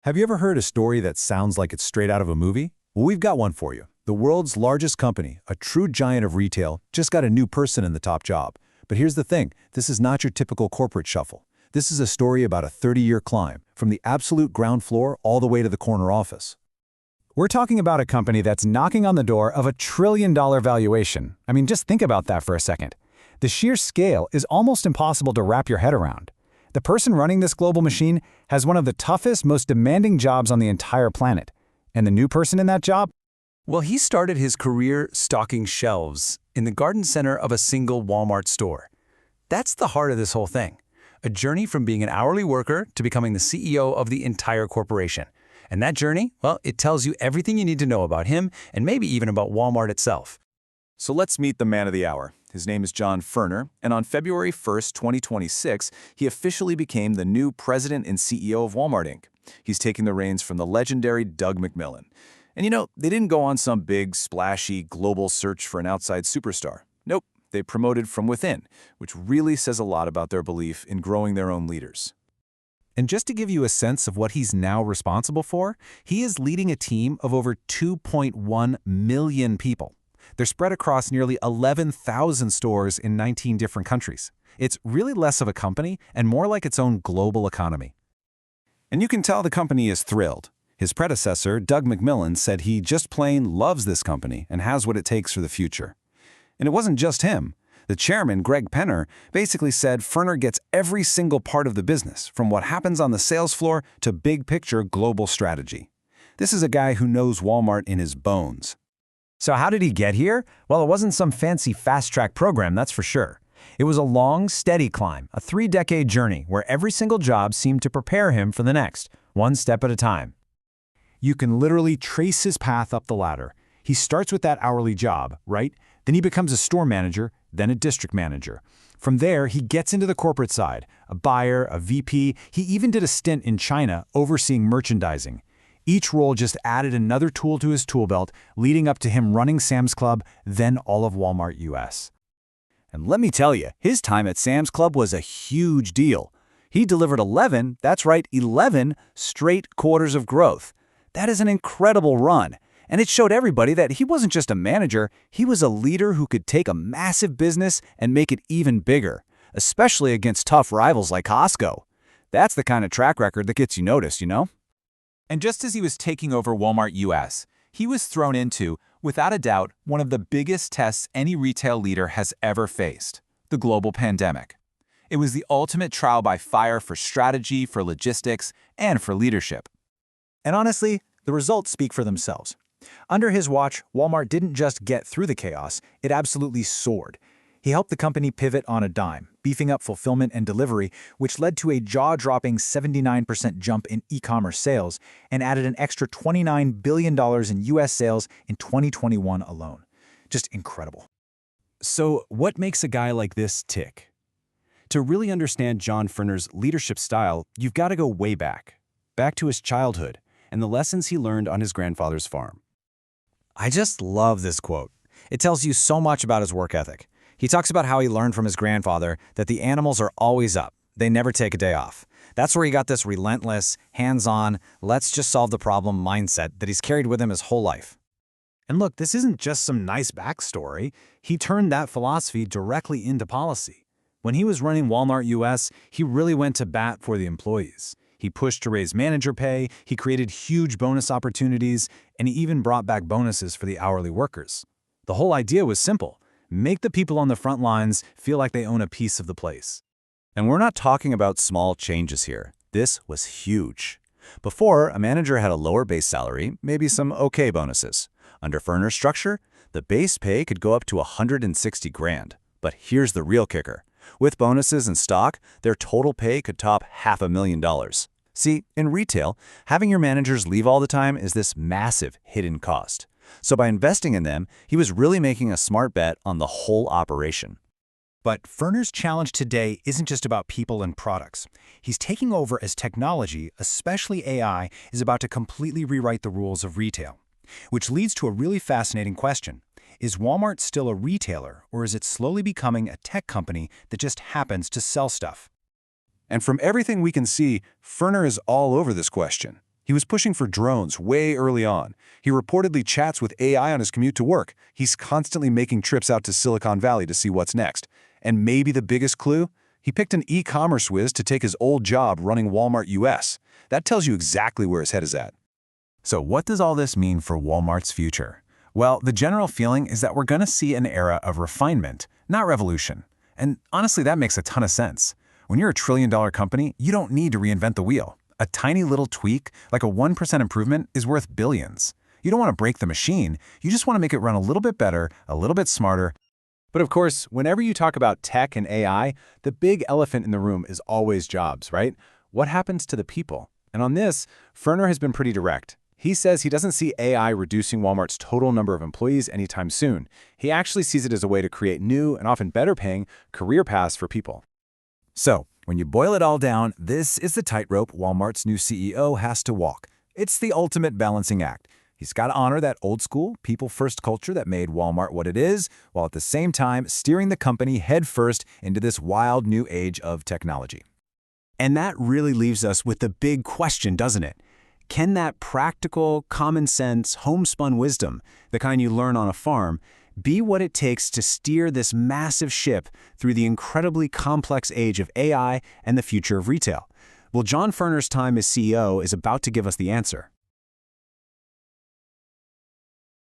Have you ever heard a story that sounds like it's straight out of a movie? Well, we've got one for you. The world's largest company, a true giant of retail, just got a new person in the top job. But here's the thing, this is not your typical corporate shuffle. This is a story about a 30-year climb, from the absolute ground floor all the way to the corner office. We're talking about a company that's knocking on the door of $1 trillion valuation. I mean, just think about that for a second. The sheer scale is almost impossible to wrap your head around. The person running this global machine has one of the toughest, most demanding jobs on the entire planet. And the new person in that job? Well, he started his career stocking shelves in the garden center of a single Walmart store. That's the heart of this whole thing. A journey from being an hourly worker to becoming the CEO of the entire corporation. And that journey, well, it tells you everything you need to know about him and maybe even about Walmart itself. So let's meet the man of the hour. His name is John Furner, and on February 1st, 2026, he officially became the new president and CEO of Walmart Inc. He's taking the reins from the legendary Doug McMillon. And you know, they didn't go on some big, splashy, global search for an outside superstar. Nope, they promoted from within, which really says a lot about their belief in growing their own leaders. And just to give you a sense of what he's now responsible for, he is leading a team of over 2.1 million people. They're spread across nearly 11,000 stores in 19 different countries. It's really less of a company and more like its own global economy. And you can tell the company is thrilled. His predecessor, Doug McMillon, said he just plain loves this company and has what it takes for the future. And it wasn't just him. The chairman, Greg Penner, basically said Furner gets every single part of the business, from what happens on the sales floor to big-picture global strategy. This is a guy who knows Walmart in his bones. So how did he get here? Well, it wasn't some fancy fast-track program, that's for sure. It was a long, steady climb, a 3-decade journey where every single job seemed to prepare him for the next, one step at a time. You can literally trace his path up the ladder. He starts with that hourly job, right? Then he becomes a store manager, then a district manager. From there, he gets into the corporate side, a buyer, a VP. He even did a stint in China overseeing merchandising. Each role just added another tool to his tool belt, leading up to him running Sam's Club, then all of Walmart US. And let me tell you, his time at Sam's Club was a huge deal. He delivered 11 straight quarters of growth. That is an incredible run. And it showed everybody that he wasn't just a manager, he was a leader who could take a massive business and make it even bigger, especially against tough rivals like Costco. That's the kind of track record that gets you noticed, you know? And just as he was taking over Walmart US, he was thrown into, without a doubt, one of the biggest tests any retail leader has ever faced, the global pandemic. It was the ultimate trial by fire for strategy, for logistics, and for leadership. And honestly, the results speak for themselves. Under his watch, Walmart didn't just get through the chaos, it absolutely soared. He helped the company pivot on a dime, beefing up fulfillment and delivery, which led to a jaw-dropping 79% jump in e-commerce sales and added an extra $29 billion in U.S. sales in 2021 alone. Just incredible. So what makes a guy like this tick? To really understand John Furner's leadership style, you've got to go way back to his childhood and the lessons he learned on his grandfather's farm. I just love this quote. It tells you so much about his work ethic. He talks about how he learned from his grandfather that the animals are always up. They never take a day off. That's where he got this relentless, hands-on, let's just solve the problem mindset that he's carried with him his whole life. And look, this isn't just some nice backstory. He turned that philosophy directly into policy. When he was running Walmart US, he really went to bat for the employees. He pushed to raise manager pay, he created huge bonus opportunities, and he even brought back bonuses for the hourly workers. The whole idea was simple. Make the people on the front lines feel like they own a piece of the place. And we're not talking about small changes here. This was huge. Before, a manager had a lower base salary, maybe some okay bonuses. Under Furner's structure, the base pay could go up to $160 grand. But here's the real kicker. With bonuses and stock, their total pay could top $500,000. See, in retail, having your managers leave all the time is this massive hidden cost. So by investing in them, he was really making a smart bet on the whole operation. But Furner's challenge today isn't just about people and products. He's taking over as technology, especially AI, is about to completely rewrite the rules of retail. Which leads to a really fascinating question. Is Walmart still a retailer, or is it slowly becoming a tech company that just happens to sell stuff? And from everything we can see, Furner is all over this question. He was pushing for drones way early on. He reportedly chats with AI on his commute to work. He's constantly making trips out to Silicon Valley to see what's next. And maybe the biggest clue? He picked an e-commerce whiz to take his old job running Walmart US. That tells you exactly where his head is at. So what does all this mean for Walmart's future? Well, the general feeling is that we're going to see an era of refinement, not revolution. And honestly, that makes a ton of sense. When you're a trillion-dollar company, you don't need to reinvent the wheel. A tiny little tweak, like a 1% improvement, is worth billions. You don't want to break the machine, you just want to make it run a little bit better, a little bit smarter. But of course, whenever you talk about tech and AI, the big elephant in the room is always jobs, right? What happens to the people? And on this, Furner has been pretty direct. He says he doesn't see AI reducing Walmart's total number of employees anytime soon. He actually sees it as a way to create new and often better-paying career paths for people. So, when you boil it all down, this is the tightrope Walmart's new CEO has to walk. It's the ultimate balancing act. He's got to honor that old-school, people-first culture that made Walmart what it is, while at the same time steering the company headfirst into this wild new age of technology. And that really leaves us with the big question, doesn't it? Can that practical, common-sense, homespun wisdom, the kind you learn on a farm, be what it takes to steer this massive ship through the incredibly complex age of AI and the future of retail? Well, John Furner's time as CEO is about to give us the answer.